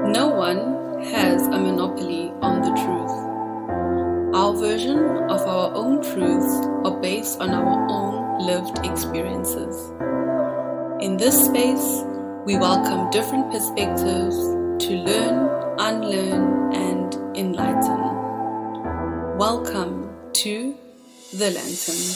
No one has a monopoly on the truth. Our version of our own truths are based on our own lived experiences. In this space, we welcome different perspectives to learn, unlearn, and enlighten. Welcome to The Lantern.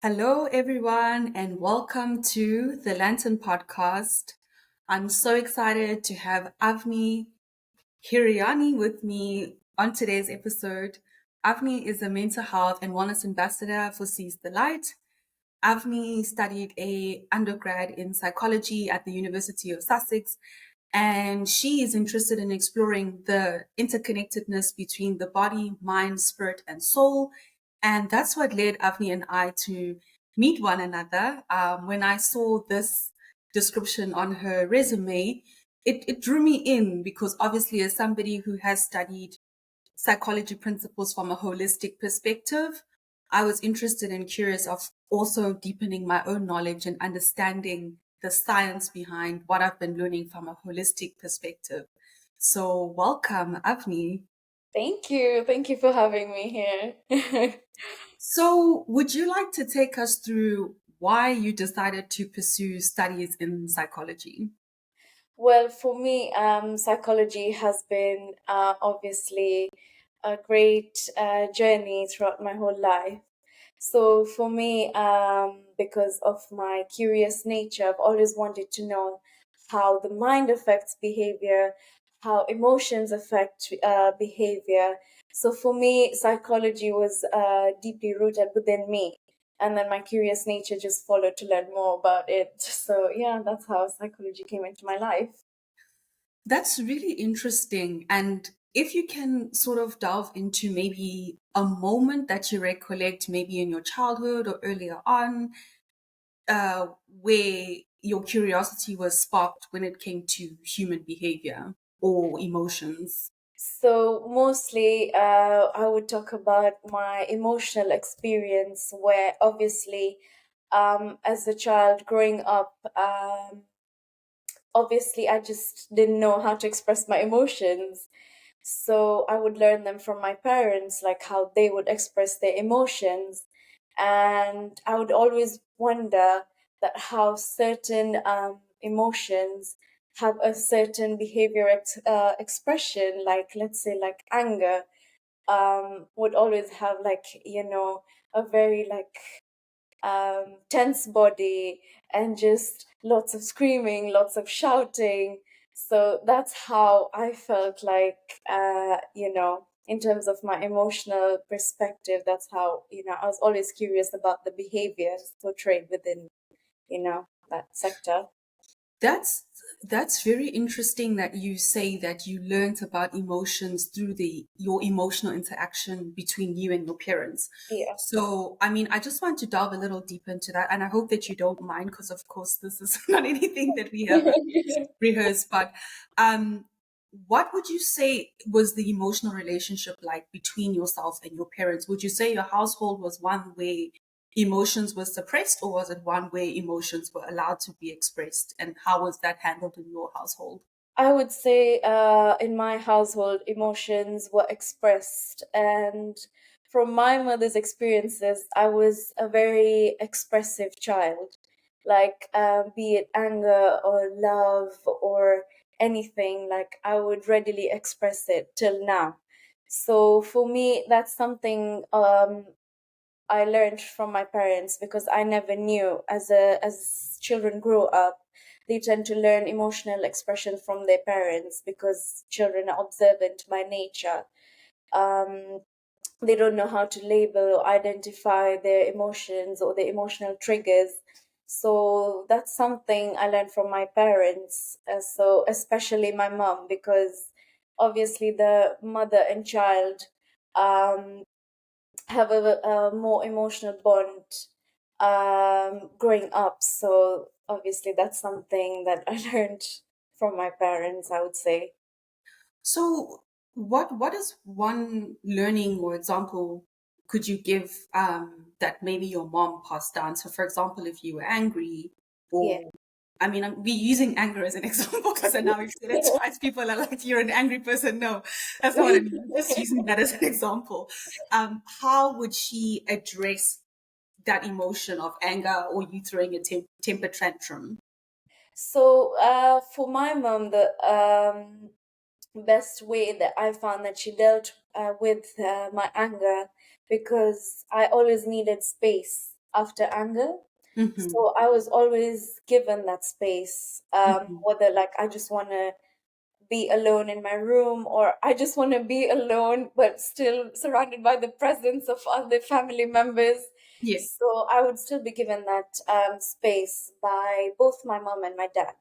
Hello, everyone, and welcome to the Lantern podcast. I'm so excited to have Avni Hirani with me on today's episode. Avni is a mental health and wellness ambassador for Seize the Light. Avni studied a undergrad in psychology at the University of Sussex, and she is interested in exploring the interconnectedness between the body, mind, spirit, and soul. And that's what led Avni and I to meet one another. When I saw this description on her resume, it drew me in because obviously, as somebody who has studied psychology principles from a holistic perspective, I was interested and curious of also deepening my own knowledge and understanding the science behind what I've been learning from a holistic perspective. So welcome, Avni. Thank you. Thank you for having me here. So would you like to take us through why you decided to pursue studies in psychology? Well, for me, psychology has been obviously a great journey throughout my whole life. So for me, because of my curious nature, I've always wanted to know how the mind affects behavior, how emotions affect behavior. So for me, psychology was deeply rooted within me. And then my curious nature just followed to learn more about it. So yeah, that's how psychology came into my life. That's really interesting. And if you can sort of delve into maybe a moment that you recollect, maybe in your childhood or earlier on, where your curiosity was sparked when it came to human behavior or emotions. So mostly, I would talk about my emotional experience, where obviously, as a child growing up, obviously I just didn't know how to express my emotions. So I would learn them from my parents, like how they would express their emotions. And I would always wonder that how certain emotions have a certain behavior expression, like let's say like anger, would always have like, a very like tense body and just lots of screaming, lots of shouting. So that's how I felt like, in terms of my emotional perspective, that's how, I was always curious about the behaviors portrayed within, that sector. That's that's very interesting that you say that you learned about emotions through the your emotional interaction between you and your parents. Yeah. So, I mean, I just want to delve a little deeper into that, and I hope that you don't mind, because of course this is not anything that we have rehearsed. But um, what would you say was the emotional relationship like between yourself and your parents? Would you say your household was one where emotions were suppressed, or was it one where emotions were allowed to be expressed? And how was that handled in your household? I would say in my household, emotions were expressed. And from my mother's experiences, I was a very expressive child. Like, be it anger or love or anything, like, I would readily express it till now. So for me, that's something I learned from my parents because I never knew as children grow up, they tend to learn emotional expression from their parents because children are observant by nature. Um, they don't know how to label or identify their emotions or their emotional triggers. So that's something I learned from my parents. So especially my mom, because obviously the mother and child um, have a more emotional bond growing up. So obviously that's something that I learned from my parents, I would say. So, what is one learning or example could you give that maybe your mom passed down? So, for example, if you were angry, Yeah. or I mean, we're using anger as an example because now we've said it twice. People are like, "You're an angry person." No, that's not what I mean. I'm just using that as an example. How would she address that emotion of anger or you throwing a temper tantrum? So for my mom, the best way that I found that she dealt with my anger, because I always needed space after anger. Mm-hmm. So I was always given that space, Mm-hmm. whether like I just want to be alone in my room, or I just want to be alone but still surrounded by the presence of other family members. Yeah. So I would still be given that space by both my mom and my dad.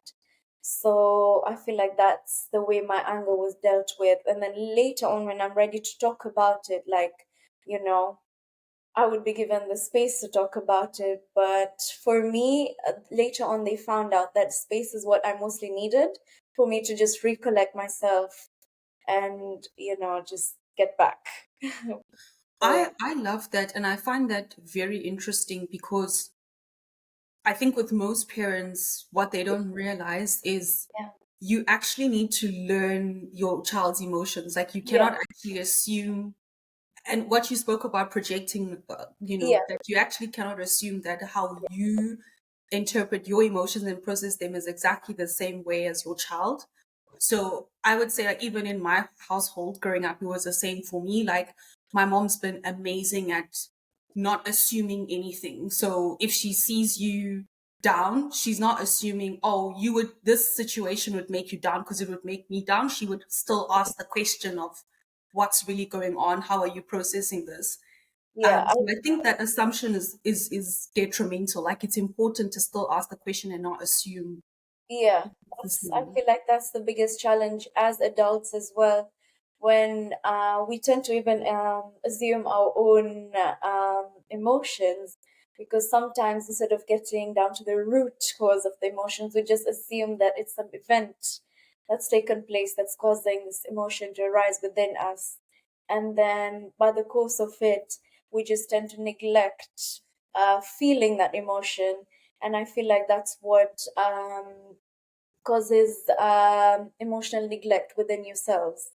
So I feel like that's the way my anger was dealt with. And then later on, when I'm ready to talk about it, like, you know, I would be given the space to talk about it. But for me, later on, they found out that space is what I mostly needed for me to just recollect myself and, just get back. So, yeah. I love that, and I find that very interesting because I think with most parents, what they don't realize is Yeah. you actually need to learn your child's emotions. Like you Yeah. cannot actually assume, and what you spoke about projecting, Yeah. that you actually cannot assume that how you interpret your emotions and process them is exactly the same way as your child. So I would say, like, even in my household growing up, it was the same for me. Like, my mom's been amazing at not assuming anything. So if she sees you down, she's not assuming, oh, this situation would make you down because it would make me down. She would still ask the question of what's really going on? How are you processing this? Yeah. So I think that assumption is detrimental. Like, it's important to still ask the question and not assume Yeah, the I same. feel like that's the biggest challenge as adults as well, when we tend to even assume our own emotions, because sometimes instead of getting down to the root cause of the emotions, we just assume that it's some event that's taken place that's causing this emotion to arise within us. And then by the course of it, we just tend to neglect feeling that emotion. And I feel like that's what causes emotional neglect within yourselves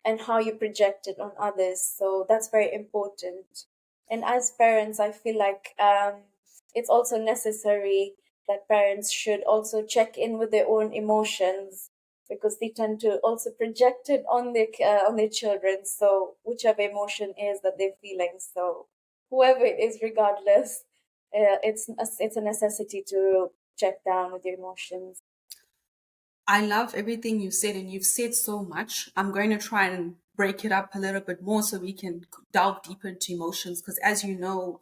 and how you project it on others. So that's very important. And as parents, I feel like it's also necessary that parents should also check in with their own emotions, because they tend to also project it on their children. So whichever emotion is that they're feeling, so whoever it is, regardless, it's a necessity to check down with your emotions. I love everything you said, and you've said so much. I'm going to try and break it up a little bit more so we can delve deeper into emotions. Because, as you know,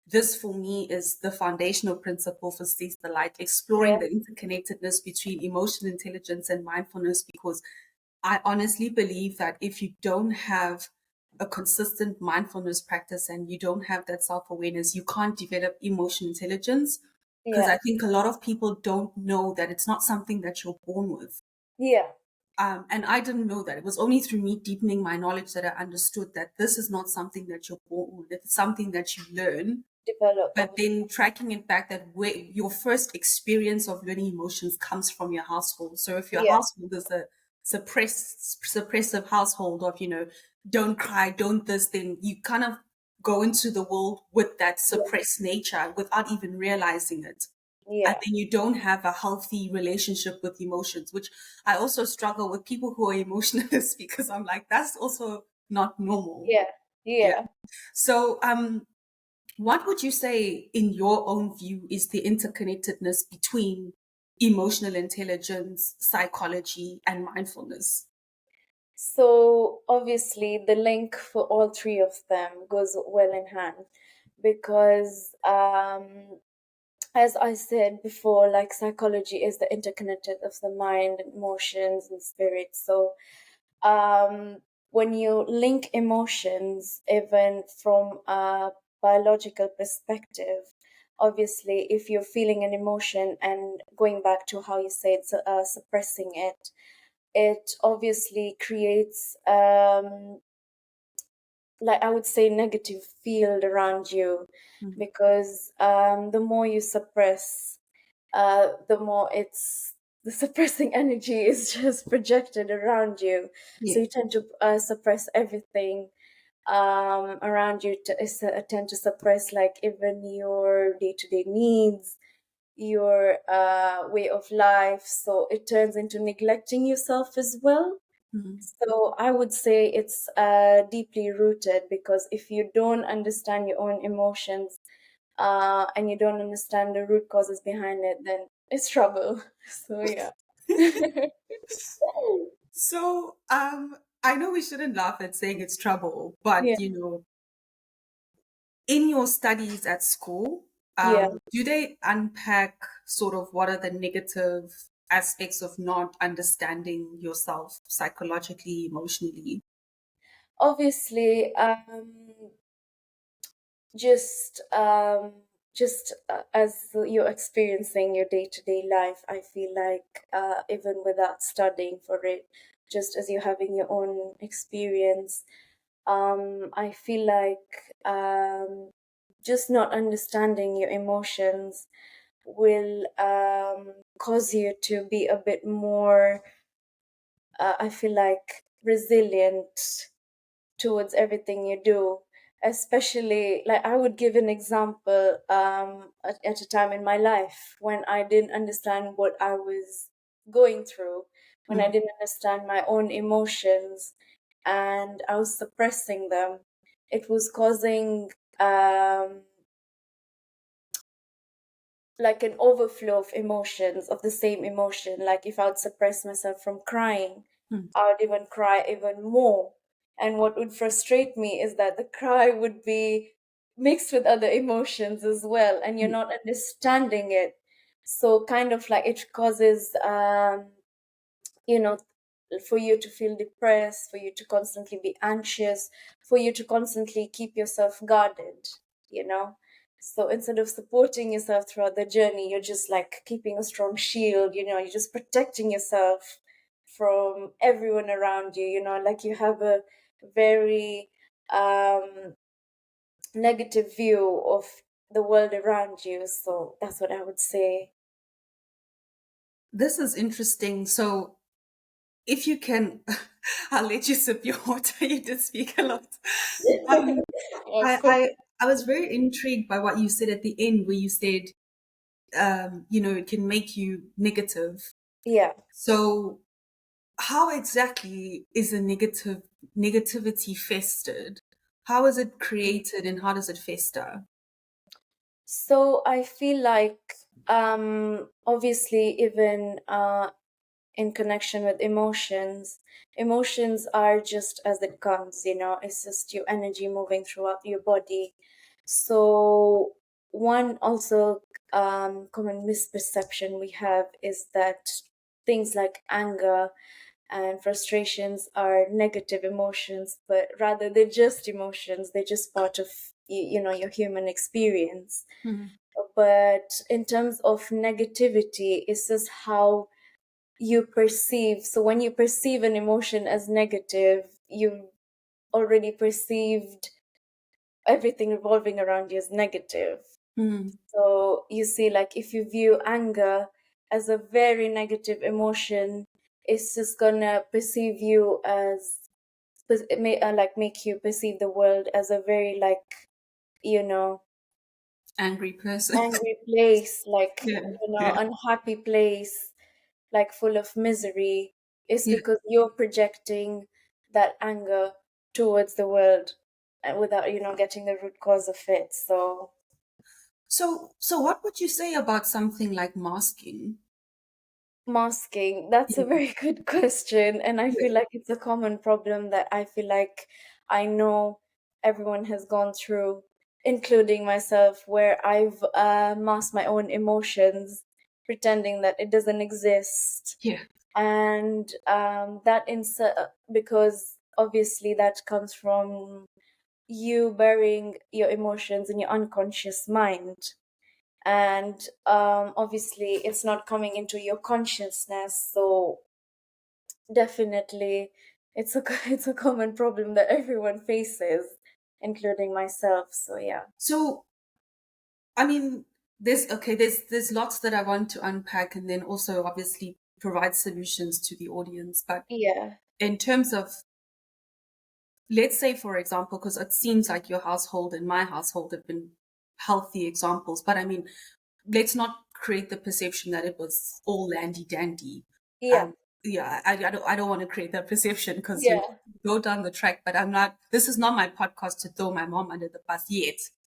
this for me is the foundational principle for Seize the Light, exploring Yeah, the interconnectedness between emotional intelligence and mindfulness. Because I honestly believe that if you don't have a consistent mindfulness practice and you don't have that self awareness, you can't develop emotional intelligence. Because yeah, I think a lot of people don't know that it's not something that you're born with. yeah, And I didn't know that. It was only through me deepening my knowledge that I understood that this is not something that you're born with. It's something that you learn. develop. But then tracking it back that where your first experience of learning emotions comes from your household. So if your Yeah, household is a suppressive household of, don't cry, don't this, then you kind of go into the world with that yeah, suppressed nature without even realizing it. And yeah, then you don't have a healthy relationship with emotions, which I also struggle with people who are emotionless because I'm like, that's also not normal. yeah, Yeah. yeah. So, what would you say, in your own view, is the interconnectedness between emotional intelligence, psychology, and mindfulness? So obviously, the link for all three of them goes well in hand, because, as I said before, like psychology is the interconnected of the mind, emotions, and spirit. So when you link emotions, even from a biological perspective, obviously, if you're feeling an emotion and going back to how you said, suppressing it, it obviously creates like I would say negative field around you, Mm. because the more you suppress, the more it's the suppressing energy is just projected around you. So Yeah. you tend to suppress everything around you. Tend to suppress like even your day-to-day needs, your way of life. So it turns into neglecting yourself as well. Mm. So I would say it's deeply rooted, because if you don't understand your own emotions and you don't understand the root causes behind it, then it's trouble. So yeah. So, I know we shouldn't laugh at saying it's trouble, but Yeah, in your studies at school, yeah. do they unpack sort of what are the negative aspects of not understanding yourself psychologically, emotionally? Obviously, just as you're experiencing your day-to-day life, I feel like even without studying for it, just as you're having your own experience, I feel like just not understanding your emotions will cause you to be a bit more, I feel like, resilient towards everything you do. Especially, like, I would give an example at a time in my life when I didn't understand what I was going through, when I Mm, didn't understand my own emotions and I was suppressing them. It was causing like an overflow of emotions, of the same emotion. Like if I would suppress myself from crying, mm, I would even cry even more. And what would frustrate me is that the cry would be mixed with other emotions as well, and you're mm, not understanding it. So kind of like it causes you know, for you to feel depressed, for you to constantly be anxious, for you to constantly keep yourself guarded, you know. So instead of supporting yourself throughout the journey, you're just like keeping a strong shield, you're just protecting yourself from everyone around you, like you have a very um, negative view of the world around you. So that's what I would say. This is interesting. So, if you can, I'll let you sip your water. You did speak a lot. Um, Of I, course. I, I was very intrigued by what you said at the end, where you said, it can make you negative. Yeah. So, how exactly is a negativity festered? How is it created, and how does it fester? So I feel like obviously even in connection with emotions, emotions are just as it comes, it's just your energy moving throughout your body. So one also common misperception we have is that things like anger and frustrations are negative emotions, but rather they're just emotions. They're just part of your human experience. Mm, But in terms of negativity, it's just how you perceive. So when you perceive an emotion as negative, you've already perceived everything revolving around you as negative. mm, So you see, like if you view anger as a very negative emotion, it's just gonna perceive you as it may like make you perceive the world as a very like you know angry person. angry place, like Yeah, yeah, unhappy place, like full of misery. Is yeah. because you're projecting that anger towards the world and without getting the root cause of it. So So what would you say about something like masking? masking, that's a Yeah, very good question, and I feel yeah, like it's a common problem that I feel like I know everyone has gone through, including myself, where I've masked my own emotions, pretending that it doesn't exist. yeah. And because obviously that comes from you burying your emotions in your unconscious mind, and obviously it's not coming into your consciousness. So definitely it's a it's a common problem that everyone faces. including myself. So yeah. So, I mean, there's lots that I want to unpack, and then also obviously provide solutions to the audience. But Yeah. in terms of, let's say, for example, because it seems like your household and my household have been healthy examples, but I mean, let's not create the perception that it was all landy dandy. Yeah. Um, yeah, I don't want to create that perception because you Yeah. go down the track, but I'm not, this is not my podcast to throw my mom under the bus yet.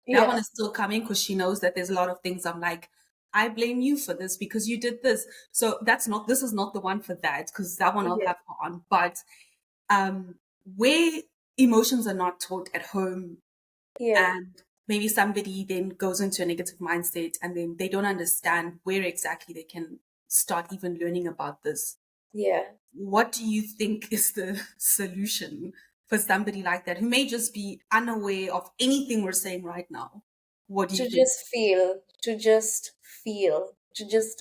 That one Yeah. is still coming because she knows that there's a lot of things I'm like, I blame you for this because you did this. So this is not the one for that because that one I'll Yeah. have her on. But um, where emotions are not taught at home Yeah. and maybe somebody then goes into a negative mindset and then they don't understand where exactly they can start even learning about this. Yeah. What do you think is the solution for somebody like that who may just be unaware of anything we're saying right now? What do you To think? just feel, to just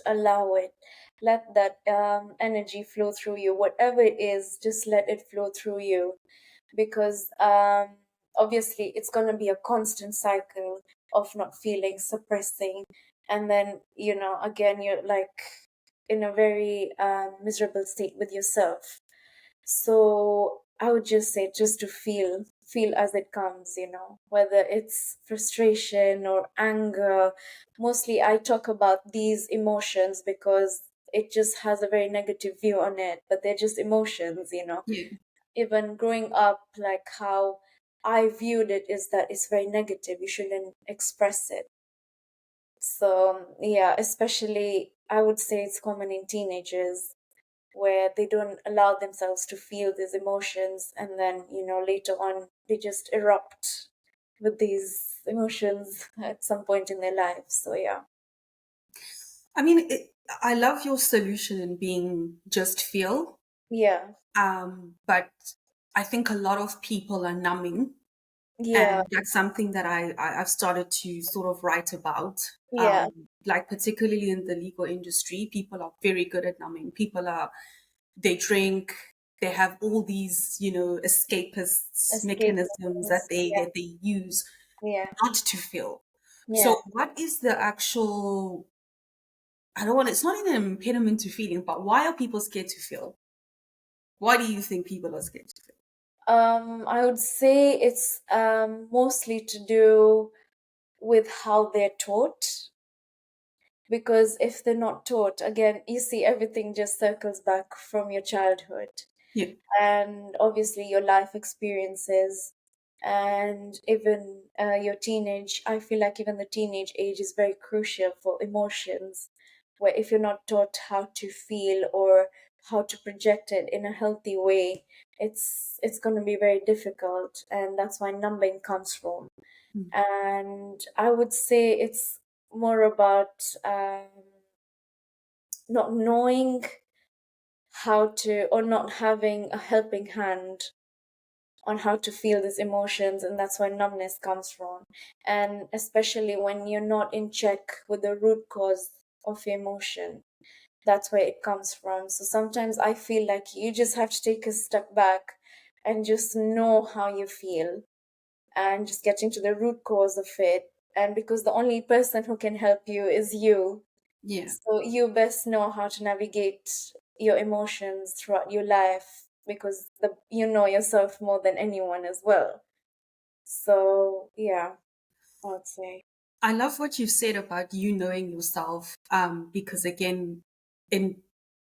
allow it. Let that energy flow through you. Whatever it is, just let it flow through you. Because obviously it's going to be a constant cycle of not feeling, suppressing, and then again you're like in a very miserable state with yourself. So I would just say just to feel as it comes, whether it's frustration or anger. Mostly I talk about these emotions because it just has a very negative view on it, but they're just emotions. Yeah. Even growing up, like how I viewed it is that it's very negative. You shouldn't express it. So yeah, especially I would say it's common in teenagers where they don't allow themselves to feel these emotions, and then later on they just erupt with these emotions at some point in their lives. So yeah. I mean, I love your solution in being just feel, Yeah. but I think a lot of people are numbing. Yeah. And that's something that I've started to sort of write about. Yeah. Like particularly in the legal industry, people are very good at numbing. They drink, they have all these, escapist Escape. mechanisms that Yeah. they use Yeah. not to feel. Yeah. So what is the actual, I don't want, it's not even an impediment to feeling, but why are people scared to feel? Why do you think people are scared to feel? I would say it's mostly to do with how they're taught. Because if they're not taught, again, you see, everything just circles back from your childhood Yeah. and obviously your life experiences, and even your teenage. I feel like even the teenage age is very crucial for emotions, where if you're not taught how to feel or how to project it in a healthy way, it's going to be very difficult, and that's why numbing comes from. Mm. And I would say it's more about not knowing how to, or not having a helping hand on how to feel these emotions, and that's where numbness comes from. And especially when you're not in check with the root cause of your emotion, that's where it comes from. So sometimes I feel like you just have to take a step back and just know how you feel and just getting to the root cause of it. And because the only person who can help you is you, Yeah. so you best know how to navigate your emotions throughout your life, because you know yourself more than anyone as well. So yeah, I would say. I love what you've said about you knowing yourself, because again, in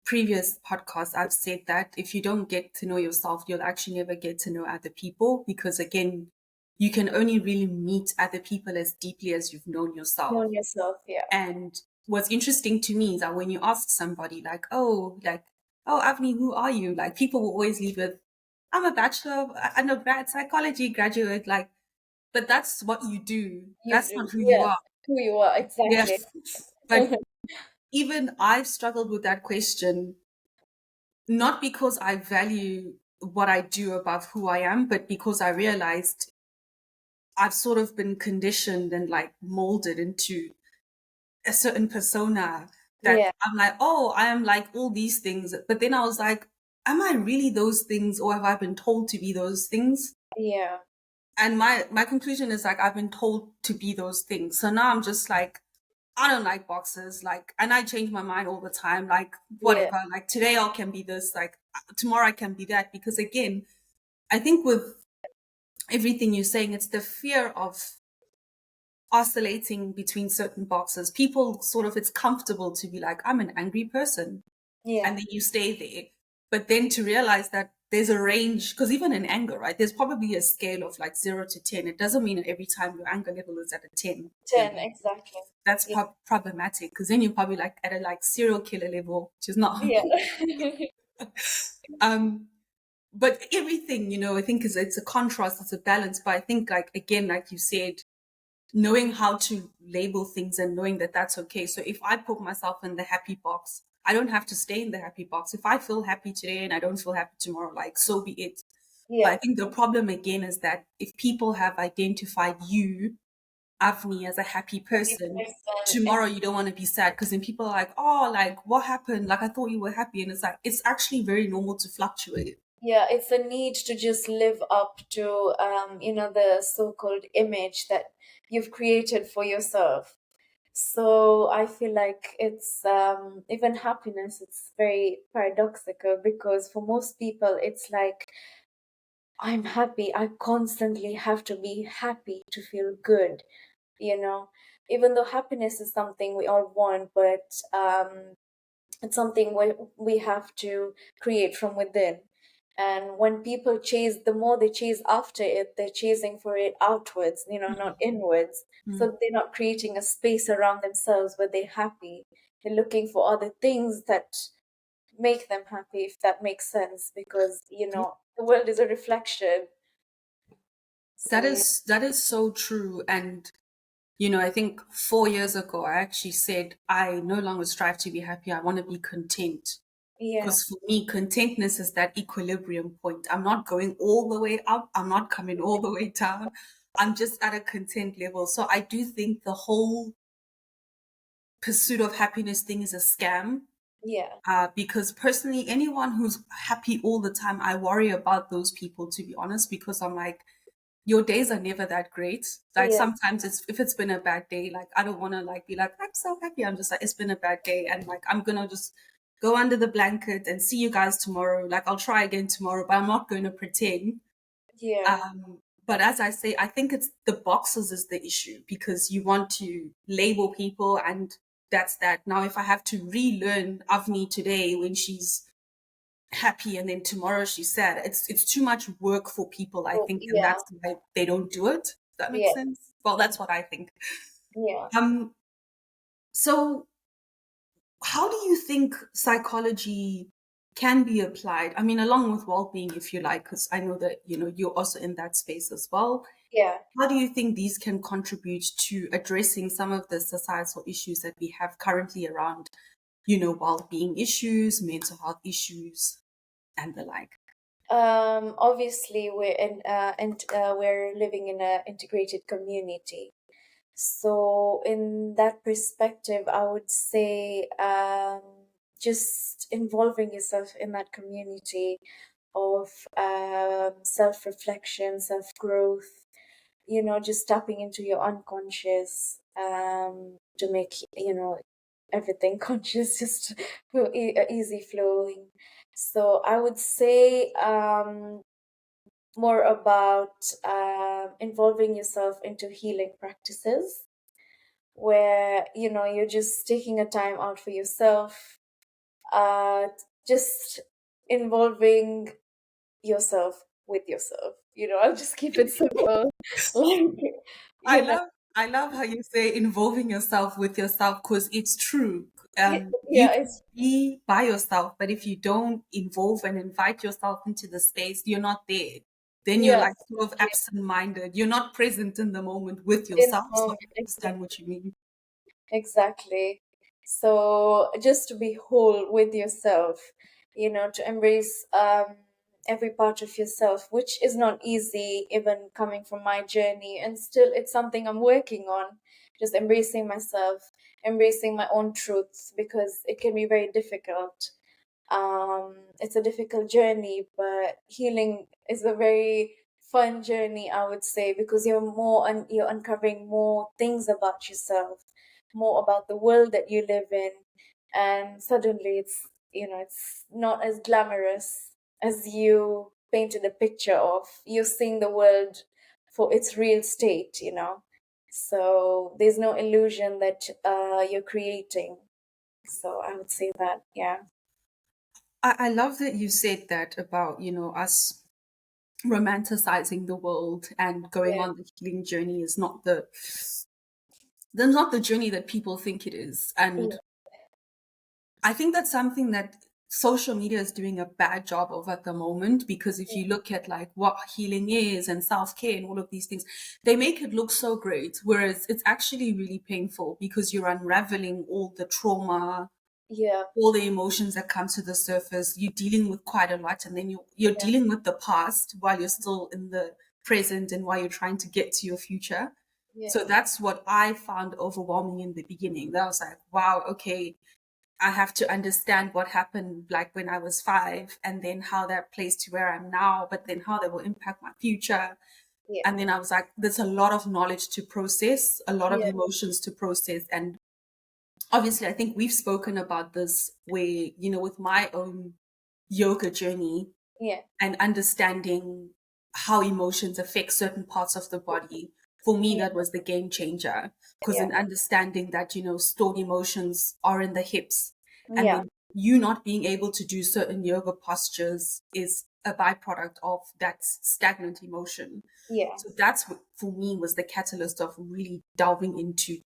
previous podcasts, I've said that if you don't get to know yourself, you'll actually never get to know other people because again, you can only really meet other people as deeply as you've known yourself. Know yourself, yeah. And what's interesting to me is that when you ask somebody oh, Avni, who are you? Like people will always lead with, I'm a bachelor, undergrad psychology graduate, like, but that's what you do. You That's do, not who you yes. are. Who you are, Yeah. exactly. But even I've struggled with that question, not because I value what I do above who I am, but because I realized I've sort of been conditioned and like molded into a certain persona that Yeah, I'm like, oh, I am like all these things. But then I was like, am I really those things or have I been told to be those things? yeah, And my conclusion is like I've been told to be those things. So now I'm just like, I don't like boxes, like, and I change my mind all the time, like Yeah, whatever. Like today I can be this, like tomorrow I can be that. Because again, I think with everything you're saying, it's the fear of oscillating between certain boxes. People sort of, it's comfortable to be like, I'm an angry person, yeah, and then you stay there. But then to realize that there's a range, because even in anger, right, there's probably a scale of like 0 to 10. It doesn't mean that every time your anger level is at a 10, you 10, know, exactly. that's Yeah, problematic, because then you're probably like at a like serial killer level, which is not. yeah, um, but everything, I think is, it's a contrast, it's a balance. But I think, like, again, like you said, knowing how to label things and knowing that that's okay. So if I put myself in the happy box, I don't have to stay in the happy box. If I feel happy today and I don't feel happy tomorrow, like, so be it. But I yeah. think the problem again is that if people have identified you, Avni, as a happy Happy person, person. tomorrow you don't want to be sad, because then people are like, oh, like, what happened? Like, I thought you were happy. And it's like, it's actually very normal to fluctuate. Yeah, it's a need to just live up to the so-called image that you've created for yourself. So I feel like it's even happiness, it's very paradoxical because for most people it's like I'm happy. I constantly have to be happy to feel good, you know. Even though happiness is something we all want, but it's something we have to create from within. And when people chase, the more they chase after it, they're chasing for it outwards, not inwards. Mm. So they're not creating a space around themselves where they're happy. They're looking for other things that make them happy, if that makes sense, because, the world is a reflection. So, yeah, That is so true. And I think 4 years ago, I actually said, I no longer strive to be happy. I want to be content. yeah, Because for me, contentness is that equilibrium point. I'm not going all the way up. I'm not coming all the way down. I'm just at a content level. So I do think the whole pursuit of happiness thing is a scam. yeah, Because personally, anyone who's happy all the time, I worry about those people, to be honest, because I'm like, your days are never that great. Like yeah, sometimes it's, if it's been a bad day, like I don't want to like be like, I'm so happy. I'm just like, it's been a bad day. And like, I'm going to just go under the blanket and see you guys tomorrow. Like I'll try again tomorrow, but I'm not going to pretend. yeah, But as I say, I think it's the boxes is the issue, because you want to label people, and that's that. Now, if I have to relearn Avni today when she's happy and then tomorrow she's sad, it's too much work for people, I oh, think, and yeah, that's why they don't do it. Does that make yeah, sense? Well, that's what I think. yeah, um so how do you think psychology can be applied, I mean, along with well-being, if you like, because I know that you're also in that space as well. yeah. How do you think these can contribute to addressing some of the societal issues that we have currently around well-being issues, mental health issues, and the like? Obviously, we're living in an integrated community. So, in that perspective, I would say just involving yourself in that community of self reflection, self growth, just tapping into your unconscious to make, everything conscious, just easy flowing. So, I would say more about involving yourself into healing practices where you're just taking a time out for yourself, uh just involving yourself with yourself. I'll just keep it simple. Like, I you know love I love how you say involving yourself with yourself, because it's true. You yeah, can it's be by yourself, but if you don't involve and invite yourself into the space, you're not there. Then you're yeah, like sort of absent-minded. You're not present in the moment with in the yourself. So moment, I understand exactly. what you mean. Exactly. So just to be whole with yourself, to embrace every part of yourself, which is not easy, even coming from my journey. And still, it's something I'm working on. Just embracing myself, embracing my own truths, because it can be very difficult. It's a difficult journey, but healing is a very fun journey, I would say, because you're uncovering more things about yourself, more about the world that you live in, and suddenly it's not as glamorous as you painted a picture of. You're seeing the world for its real state. So there's no illusion that you're creating. So I would say that, yeah. I love that you said that about, us romanticizing the world and going Yeah, on the healing journey is not the journey that people think it is. yeah, And I think that's something that social media is doing a bad job of at the moment, because if you look at like what healing is and self-care and all of these things, they make it look so great, whereas it's actually really painful because you're unraveling all the trauma, yeah, all the emotions that come to the surface. You're dealing with quite a lot, and then you're yeah, dealing with the past while you're still in the present and while you're trying to get to your future. yeah, So that's what I found overwhelming in the beginning. That was like, wow, okay, I have to understand what happened like when I was 5, and then how that plays to where I'm now, but then how that will impact my future. yeah, And then I was like, there's a lot of knowledge to process, a lot of yeah, emotions to process. And obviously, I think we've spoken about this where, with my own yoga journey yeah, and understanding how emotions affect certain parts of the body. For me, yeah, that was the game changer, because yeah, in understanding that, stored emotions are in the hips, and yeah, then you not being able to do certain yoga postures is a byproduct of that stagnant emotion. yeah, So that's what, for me, was the catalyst of really delving into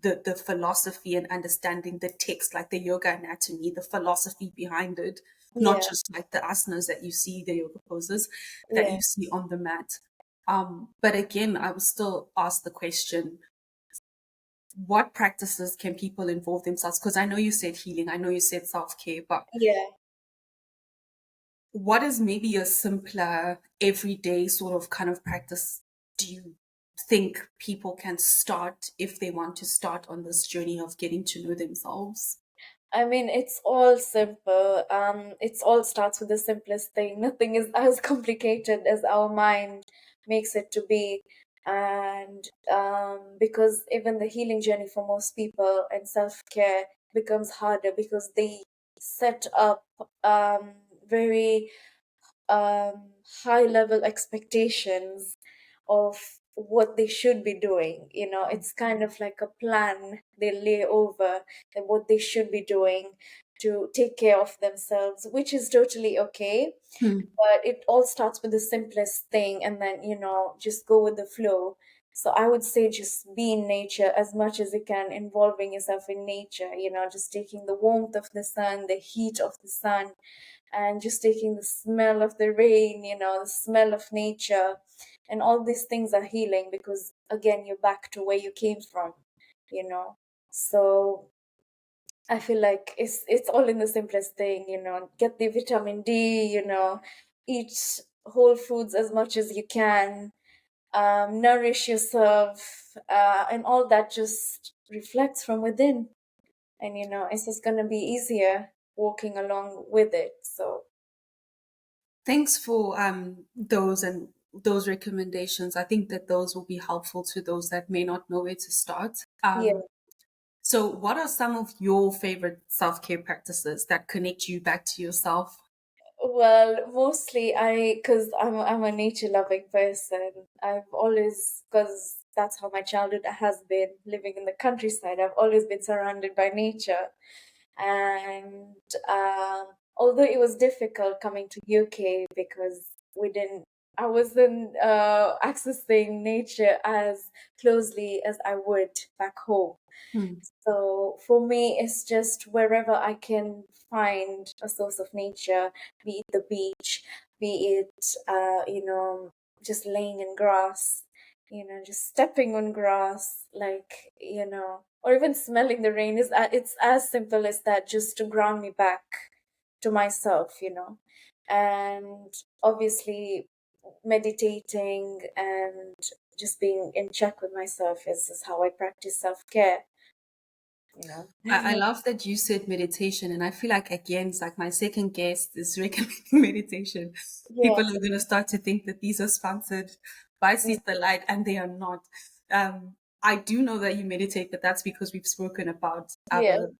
the philosophy and understanding the text, like the yoga anatomy, the philosophy behind it, not yeah, just like the asanas that you see, the yoga poses that yeah. you see on the mat. But again, I would still ask the question, what practices can people involve themselves? Because I know you said healing, I know you said self-care, but Yeah. what is maybe a simpler, everyday sort of kind of practice do you think people can start if they want to start on this journey of getting to know themselves? I mean, it's all simple. It's all starts with the simplest thing. Nothing is as complicated as our mind makes it to be. And because even the healing journey for most people and self-care becomes harder because they set up very high level expectations of what they should be doing. It's kind of like a plan they lay over and what they should be doing to take care of themselves, which is totally okay. Hmm. But it all starts with the simplest thing, and then just go with the flow. So I would say just be in nature as much as you can, involving yourself in nature, just taking the warmth of the sun, the heat of the sun, and just taking the smell of the rain, the smell of nature. And all these things are healing because, again, you're back to where you came from, you know. So I feel like it's all in the simplest thing, get the vitamin D, eat whole foods as much as you can, nourish yourself, and all that just reflects from within. And, it's just going to be easier walking along with it. So, Thanks for those recommendations. I think that those will be helpful to those that may not know where to start. yeah. So what are some of your favorite self-care practices that connect you back to yourself? Well, mostly cause I'm a nature loving person. I've always, cause that's how my childhood has been, living in the countryside. I've always been surrounded by nature. And although it was difficult coming to UK because I wasn't accessing nature as closely as I would back home. Hmm. So for me, it's just wherever I can find a source of nature, be it the beach, be it, just laying in grass, just stepping on grass, like, or even smelling the rain. It's as simple as that, just to ground me back to myself. And obviously, meditating and just being in check with myself is how I practice self care. you know. I love that you said meditation, and I feel like again, it's like my second guest is recommending meditation. Yeah, People are going to start to think that these are sponsored by yeah, Sister Light, and they are not. I do know that you meditate, but that's because we've spoken about yeah, other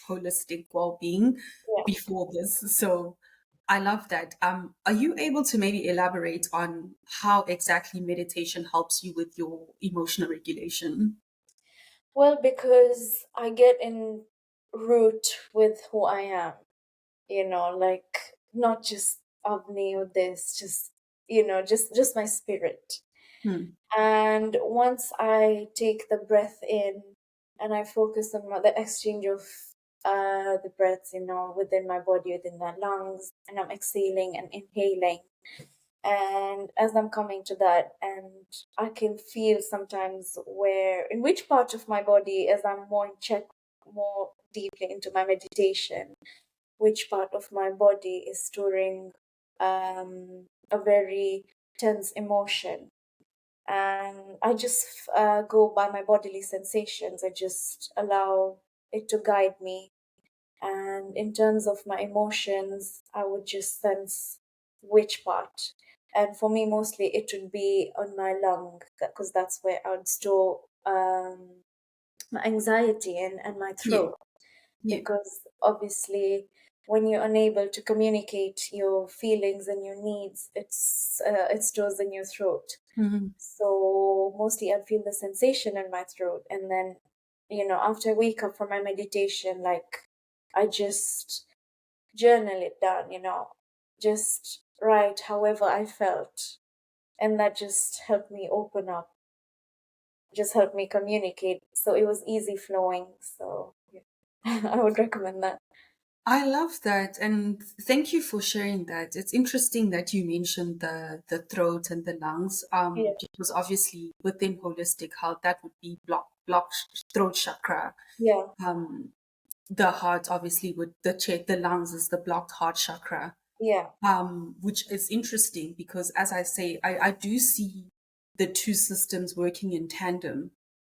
holistic well-being yeah. before this. So I love that. Are you able to maybe elaborate on how exactly meditation helps you with your emotional regulation? Well, because I get in root with who I am, like not just Avni or this, just just my spirit. Hmm. And once I take the breath in and I focus on the exchange of the breaths, within my body, within my lungs, and I'm exhaling and inhaling. And as I'm coming to that, and I can feel sometimes in which part of my body, as I'm more in check, more deeply into my meditation, which part of my body is storing a very tense emotion. And I just go by my bodily sensations. I just allow it to guide me. And in terms of my emotions, I would just sense which part. And for me, mostly it would be on my lung, because that's where I would store my anxiety and my Yeah. throat. Yeah. Because obviously, when you're unable to communicate your feelings and your needs, it stores in your throat. Mhm. So mostly I feel the sensation in my throat. And then, after I wake up from my meditation, like I just journal it down, just write however I felt. And that just helped me open up, just helped me communicate. So it was easy flowing. So yeah. I would recommend that. I love that, and thank you for sharing that. It's interesting that you mentioned the throat and the lungs, Yeah, because obviously within holistic health, that would be block throat chakra. yeah, Um, the heart, obviously, with the lungs is the blocked heart chakra. yeah, Which is interesting because, as I say, I do see the two systems working in tandem.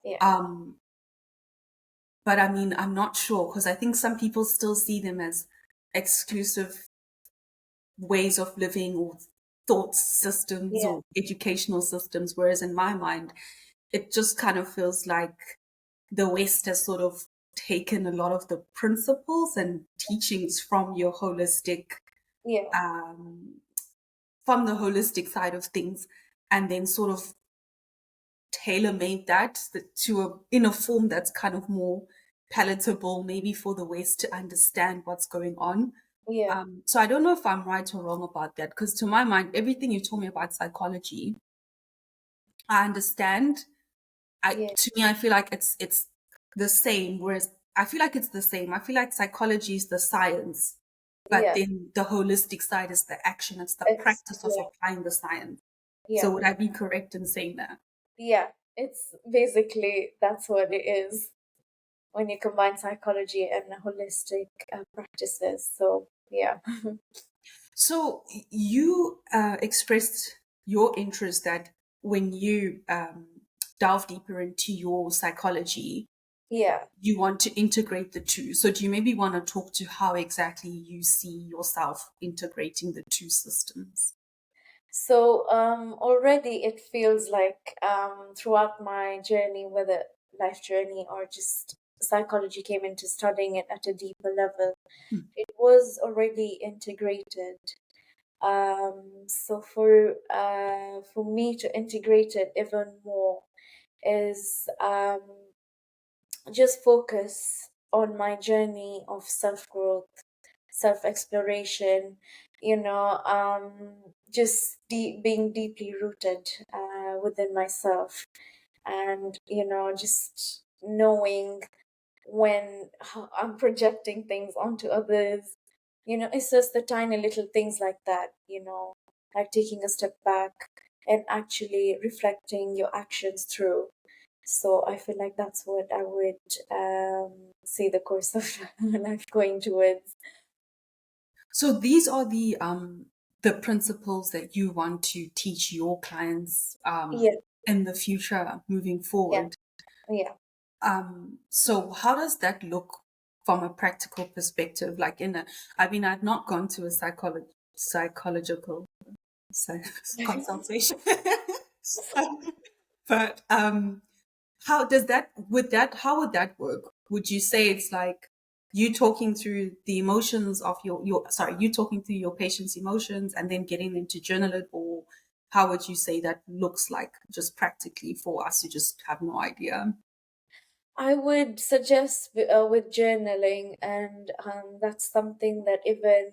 yeah, Um, but I mean, I'm not sure because I think some people still see them as exclusive ways of living or thought systems yeah, or educational systems. Whereas in my mind, it just kind of feels like the West has sort of taken a lot of the principles and teachings yeah, um, from the holistic side of things, and then sort of tailor made that in a form that's kind of more palatable, maybe for the West to understand what's going on. yeah, So I don't know if I'm right or wrong about that, because to my mind, everything you told me about psychology, I understand. yeah, To me, I feel like it's the same. Whereas I feel like it's the same. I feel like psychology is the science, but yeah. then the holistic side is the action. It's the practice of Yeah, applying the science. So yeah, would I be correct in saying that? yeah. It's basically that's what it is when you combine psychology and holistic practices. So yeah, So you expressed your interest that when you delve deeper into your psychology, yeah. you want to integrate the two. So do you maybe want to talk to how exactly you see yourself integrating the two systems? So already it feels like throughout my journey, whether life journey or just psychology, came into studying it at a deeper level. Hmm. It was already integrated. So for me to integrate it even more is just focus on my journey of self growth, self exploration, just being deeply rooted within myself, and, just knowing when I'm projecting things onto others. It's just the tiny little things like that, like taking a step back and actually reflecting your actions through. So I feel like that's what I would see the course of life going towards. So these are the principles that you want to teach your clients Yeah, in the future moving yeah, forward. yeah, So how does that look from a practical perspective? Like I mean, I've not gone to a psychological consultation, but how does that, how would that work? Would you say it's like you talking through the emotions of you talking through your patient's emotions and then getting them to journal it, or how would you say that looks like just practically for us who just have no idea? I would suggest with journaling, and that's something that even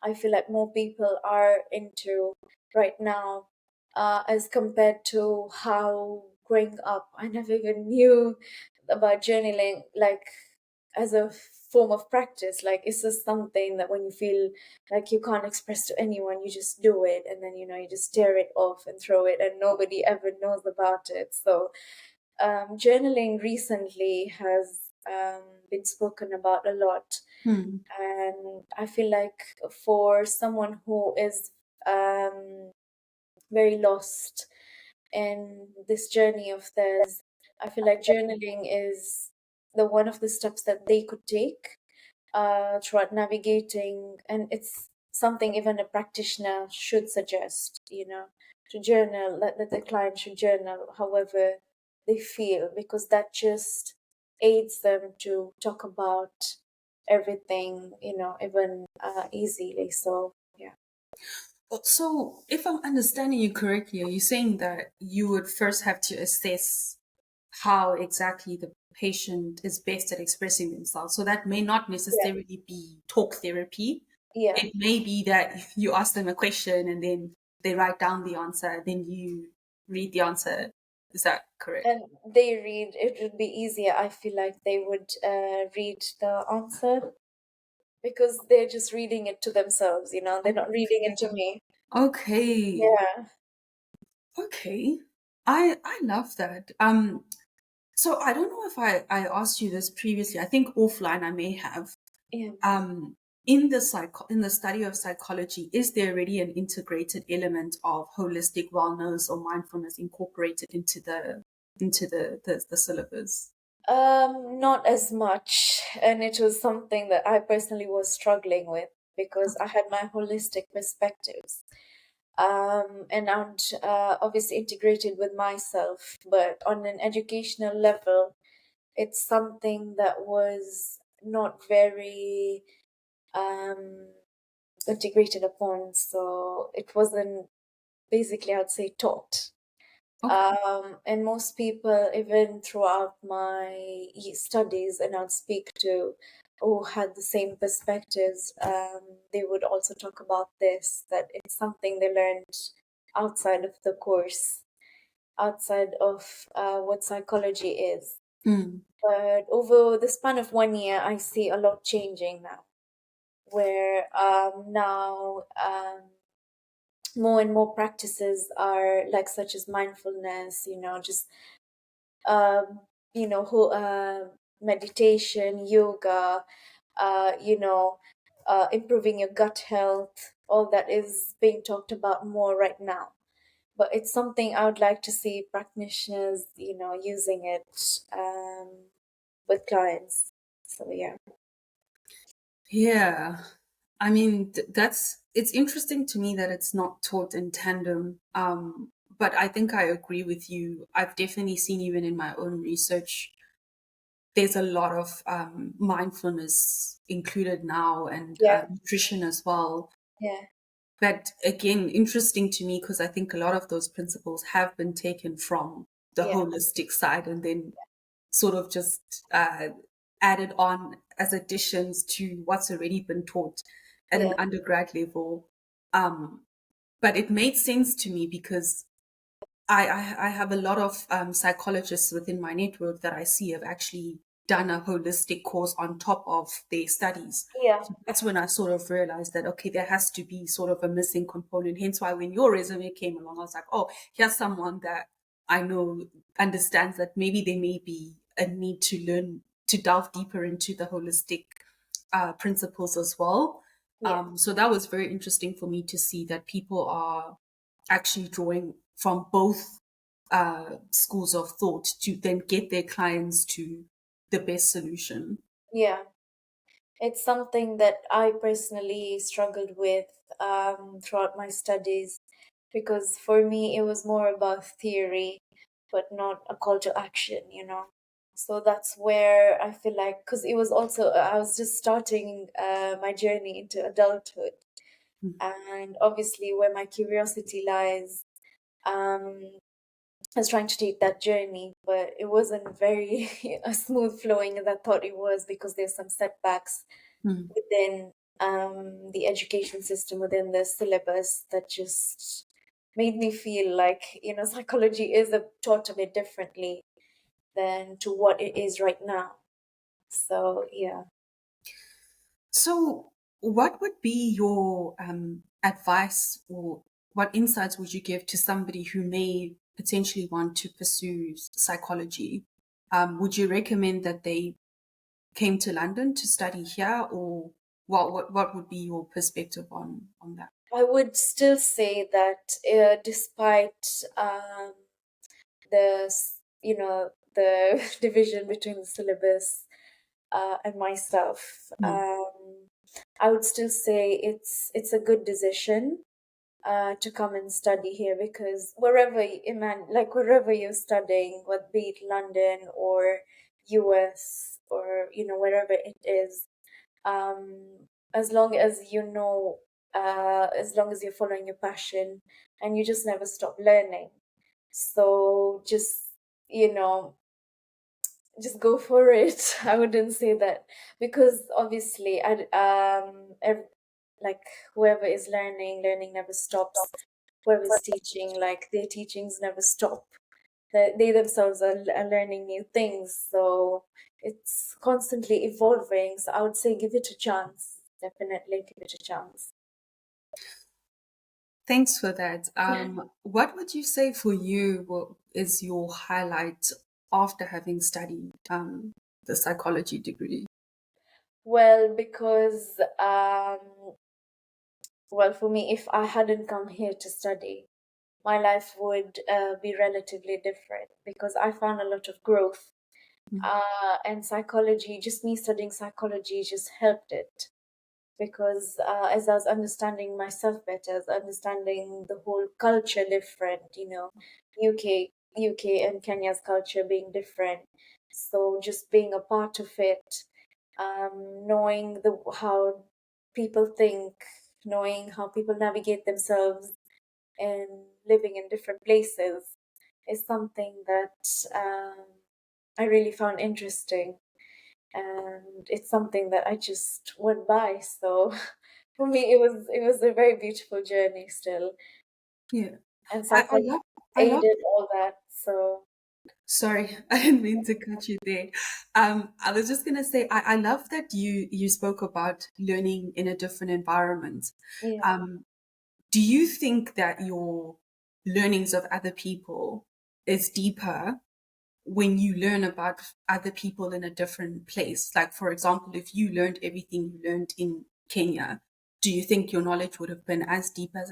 I feel like more people are into right now, as compared to how growing up I never even knew about journaling, like as a form of practice. Like it's just something that when you feel like you can't express to anyone, you just do it, and then you just tear it off and throw it, and nobody ever knows about it. So journaling recently has been spoken about a lot, Hmm. and I feel like for someone who is um, very lost in this journey of theirs, I feel like journaling is the one of the steps that they could take throughout navigating, and it's something even a practitioner should suggest, to journal, that the client should journal however they feel, because that just aids them to talk about everything, even easily. So, yeah. So, if I'm understanding you correctly, are you saying that you would first have to assess how exactly the patient is best at expressing themselves? So, that may not Yeah. necessarily be talk therapy. Yeah. It may be that you ask them a question and then they write down the answer, then you read the answer. Is that correct? And they read, it would be easier. I feel like they would read the answer because they're just reading it to themselves, they're not reading it to me. Okay. Yeah. Okay. I love that. So I don't know if I asked you this previously. I think offline I may have. Yeah. Um, in the study of psychology, is there already an integrated element of holistic wellness or mindfulness incorporated into the syllabus? Not as much. And it was something that I personally was struggling with because I had my holistic perspectives. And I'm obviously integrated with myself, but on an educational level, it's something that was not very um, integrated upon. So it wasn't basically, I'd say, taught. Okay. And most people, even throughout my studies, and I'd speak to who had the same perspectives, they would also talk about this, that it's something they learned outside of the course, outside of what psychology is. Mm. But over the span of 1 year, I see a lot changing now, where now more and more practices are like such as mindfulness, just um, meditation, yoga, you know, improving your gut health. All that is being talked about more right now. But it's something I would like to see practitioners, using it with clients. So yeah, Yeah. I mean, it's interesting to me that it's not taught in tandem. But I think I agree with you. I've definitely seen even in my own research, there's a lot of mindfulness included now and yeah, nutrition as well. yeah, But again, interesting to me because I think a lot of those principles have been taken from the yeah, holistic side and then sort of just added on as additions to what's already been taught at an yeah, undergrad level. Um, but it made sense to me because I have a lot of psychologists within my network that I see have actually done a holistic course on top of their studies. yeah, So that's when I sort of realized that, okay, there has to be sort of a missing component. Hence why when your resume came along, I was like, oh, here's someone that I know understands that maybe there may be a need to learn to delve deeper into the holistic principles as well. yeah, So that was very interesting for me to see that people are actually drawing from both schools of thought to then get their clients to the best solution. Yeah, it's something that I personally struggled with throughout my studies, because for me it was more about theory, but not a call to action. So that's where I feel like, because it was also, I was just starting my journey into adulthood, and obviously where my curiosity lies, um, I was trying to take that journey, but it wasn't very smooth flowing as I thought it was, because there's some setbacks Mm, within the education system, within the syllabus, that just made me feel like, psychology is taught a bit differently than to what it is right now. So, yeah. So, what would be your advice, or what insights would you give to somebody who may potentially want to pursue psychology? Would you recommend that they came to London to study here, or what would be your perspective on that? I would still say that despite the division between the syllabus and myself, Mm, I would still say it's a good decision to come and study here, because wherever you're studying, whether be it London or US, or wherever it is, as long as as long as you're following your passion, and you just never stop learning. So you know just go for it. I wouldn't say that, because obviously like, whoever is learning never stops. Whoever is teaching, like, their teachings never stop. They themselves are learning new things, so it's constantly evolving. So I would say give it a chance. Definitely give it a chance. Thanks for that. What would you say for you is your highlight after having studied the psychology degree? Well, because for me, if I hadn't come here to study, my life would be relatively different, because I found a lot of growth. Mm, And psychology, just me studying psychology, just helped it, because as I was understanding myself better, as understanding the whole culture different, UK and Kenya's culture being different. So just being a part of it, knowing the how people think, knowing how people navigate themselves, and living in different places, is something that I really found interesting, and it's something that I just went by. So for me, it was a very beautiful journey still, yeah, and I psychology love I love. aided all that. So Sorry, I didn't mean to cut you there. I was just gonna say I love that you spoke about learning in a different environment. yeah, Um, do you think that your learnings of other people is deeper when you learn about other people in a different place? Like, for example, if you learned everything you learned in Kenya, do you think your knowledge would have been as deep as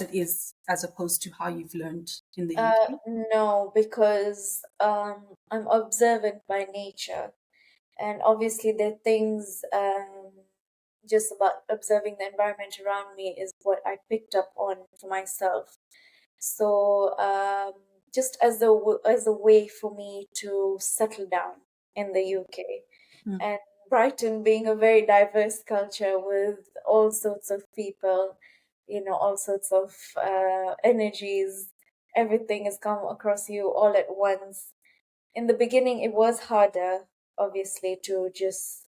it is, as opposed to how you've learned in the UK? no, because I'm observant by nature, and obviously the things, just about observing the environment around me is what I picked up on for myself. So just as a way for me to settle down in the UK, Mm, and Brighton being a very diverse culture with all sorts of people, all sorts of energies. Everything has come across you all at once. In the beginning, it was harder, obviously, to just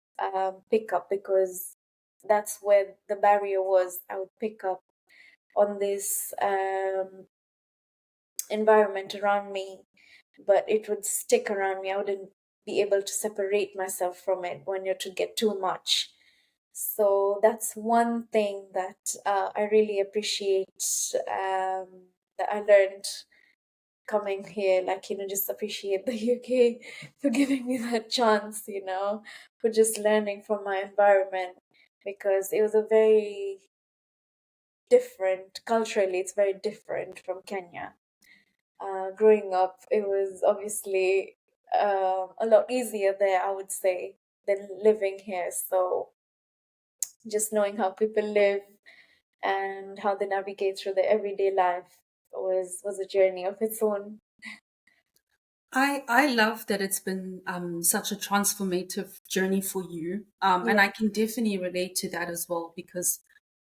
pick up, because that's where the barrier was. I would pick up on this environment around me, but it would stick around me. I wouldn't be able to separate myself from it when you're to get too much. So that's one thing that I really appreciate, that I learned coming here. Like, just appreciate the UK for giving me that chance, for just learning from my environment, because it was a very different, culturally, it's very different from Kenya. growing up, it was obviously a lot easier there, I would say, than living here. So just knowing how people live and how they navigate through their everyday life was a journey of its own. I love that it's been such a transformative journey for you. And Yeah, I can definitely relate to that as well, because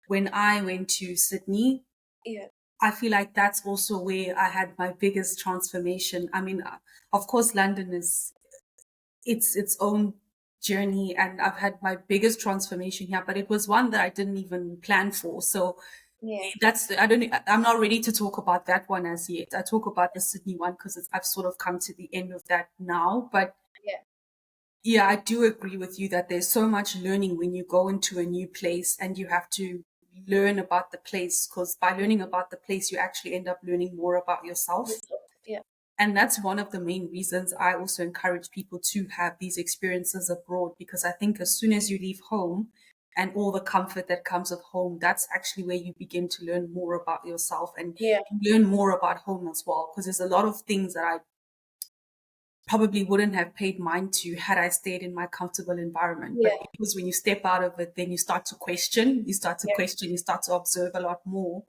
when I went to Sydney, yeah, I feel like that's also where I had my biggest transformation. I mean, of course, London is its own journey, and I've had my biggest transformation here, but it was one that I didn't even plan for. So yeah, I'm not ready to talk about that one as yet. I talk about the Sydney one because I've sort of come to the end of that now. But yeah, yeah, I do agree with you that there's so much learning when you go into a new place and you have to learn about the place, because by learning about the place, you actually end up learning more about yourself. yes, yeah, And that's one of the main reasons I also encourage people to have these experiences abroad, because I think as soon as you leave home and all the comfort that comes with home, that's actually where you begin to learn more about yourself and yeah, learn more about home as well. Because there's a lot of things that I probably wouldn't have paid mind to had I stayed in my comfortable environment. But yeah, because when you step out of it, then you start to question, yeah, you start to observe a lot more.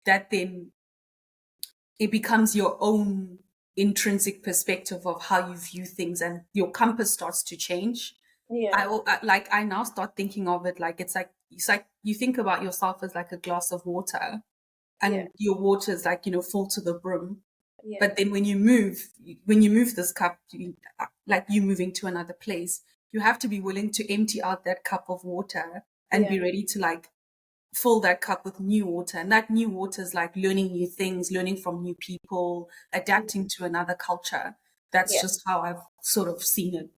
That then it becomes your own intrinsic perspective of how you view things, and your compass starts to change. yeah, I now start thinking of it like it's like you think about yourself as like a glass of water, yeah, and your water is like, full to the brim. yeah, But then when you move this cup, like you moving to another place, you have to be willing to empty out that cup of water and yeah, be ready to like fill that cup with new water. And that new water is like learning new things, learning from new people, adapting to another culture. That's yeah, just how I've sort of seen it.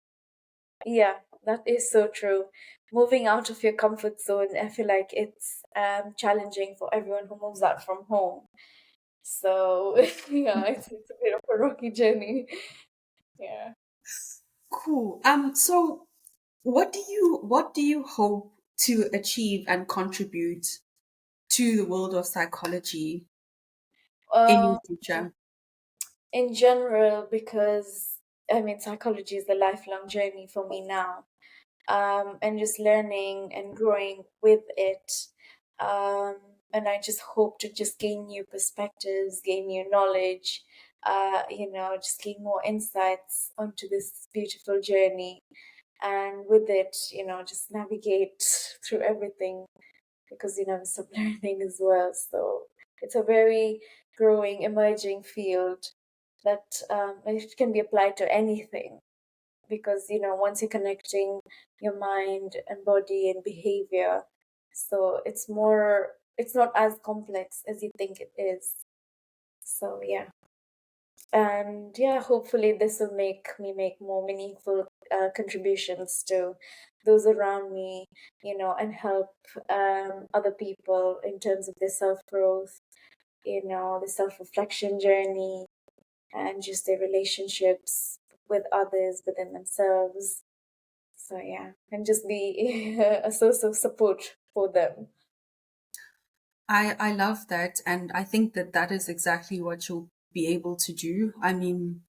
yeah. That is so true. Moving out of your comfort zone, I feel like it's challenging for everyone who moves out from home. So yeah, it's a bit of a rocky journey. Yeah. Cool. So what do you hope to achieve and contribute to the world of psychology in your Um, future? in general, because I mean, psychology is a lifelong journey for me now, and just learning and growing with it. Um, and I just hope to just gain new perspectives, gain new knowledge, just gain more insights onto this beautiful journey. And with it, just navigate through everything because you never stop learning as well. So it's a very growing, emerging field that it can be applied to anything because once you're connecting your mind and body and behavior, so it's not as complex as you think it is. So yeah, and yeah, hopefully this will make me make more meaningful contributions to those around me, and help other people in terms of their self growth, the self reflection journey, and just their relationships with others within themselves. So yeah, and just be a source of support for them. I love that, and I think that that is exactly what you'll be able to do. I mean,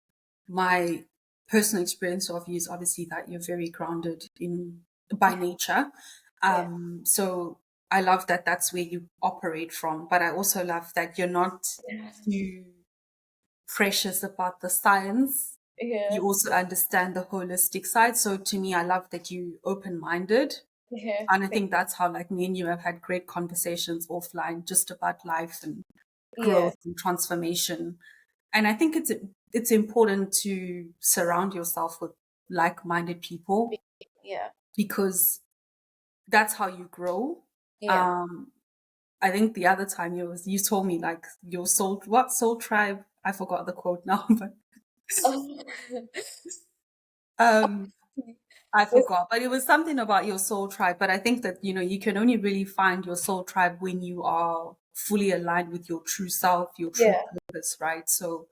my personal experience of you is obviously that you're very grounded in by nature. Yeah, So I love that that's where you operate from, but I also love that you're not yeah, too precious about the science. yeah, You also understand the holistic side. So to me, I love that you open-minded. yeah, And I think that's how like me and you have had great conversations offline just about life and yeah, growth and transformation. And I think it's important to surround yourself with like-minded people, yeah, because that's how you grow. yeah. Um, I think the other time you told me like your soul tribe. I forgot the quote now, but Oh, um, I with, forgot, but it was something about your soul tribe. But I think that, you can only really find your soul tribe when you are fully aligned with your true self, your true yeah, purpose, right? So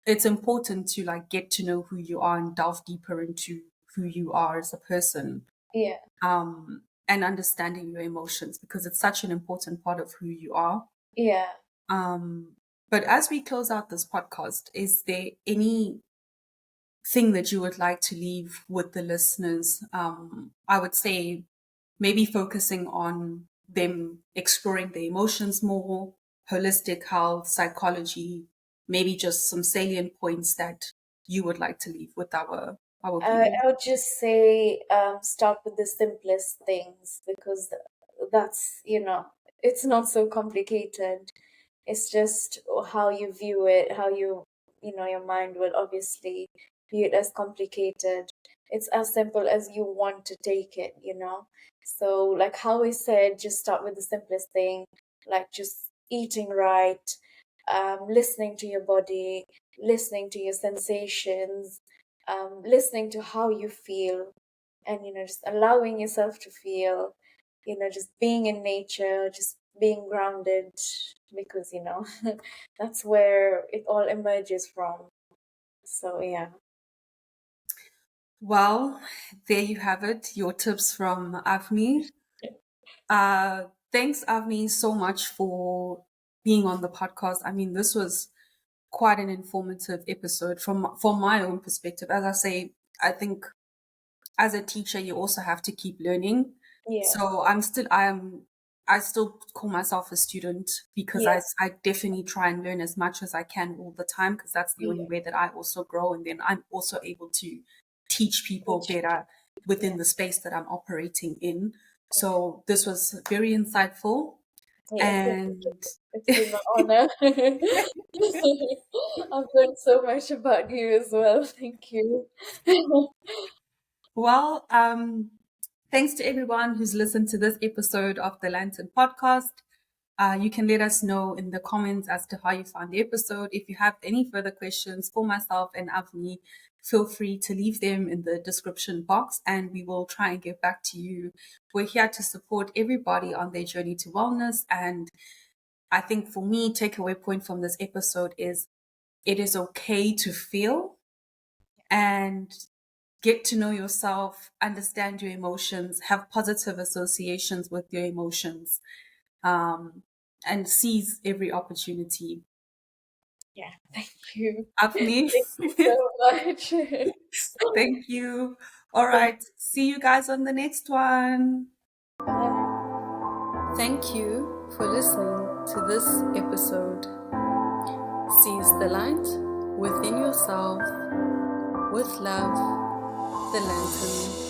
it's important to like get to know who you are and delve deeper into who you are as a person, yeah, and understanding your emotions, because it's such an important part of who you are. yeah, But as we close out this podcast, is there any thing that you would like to leave with the listeners? I would say maybe focusing on them exploring their emotions more, holistic health, psychology, maybe just some salient points that you would like to leave with our viewers. I would just say start with the simplest things because that's, it's not so complicated. It's just how you view it, how your mind will obviously view it as complicated. It's as simple as you want to take it. So, like how we said, just start with the simplest thing, like just eating right, listening to your body, listening to your sensations, listening to how you feel, and just allowing yourself to feel, just being in nature, just being grounded, because that's where it all emerges from. So yeah. Well, there you have it, your tips from Avni. Thanks, Avni, so much for being on the podcast. I mean, this was quite an informative episode from my own perspective. As I say, I think as a teacher, you also have to keep learning. Yeah. So I still call myself a student because Yeah. I definitely try and learn as much as I can all the time because that's the only Yeah. way that I also grow. And then I'm also able to teach people Teach people. better within Yeah. the space that I'm operating in. Yeah. So this was very insightful. Yeah. And It's been an honor. I've learned so much about you as well. Thank you. well, thanks to everyone who's listened to this episode of the Lantern Podcast. You can let us know in the comments as to how you found the episode. If you have any further questions for myself and Avni, feel free to leave them in the description box and we will try and get back to you. We're here to support everybody on their journey to wellness. And I think for me, takeaway point from this episode is it is okay to feel and get to know yourself, understand your emotions, have positive associations with your emotions, um, and seize every opportunity. Yeah. Thank you. Avni, Thank you so much. thank you. All Thank right. See you guys on the next one. Bye. Thank you for listening to this episode. Seize the light within yourself with love, the lantern.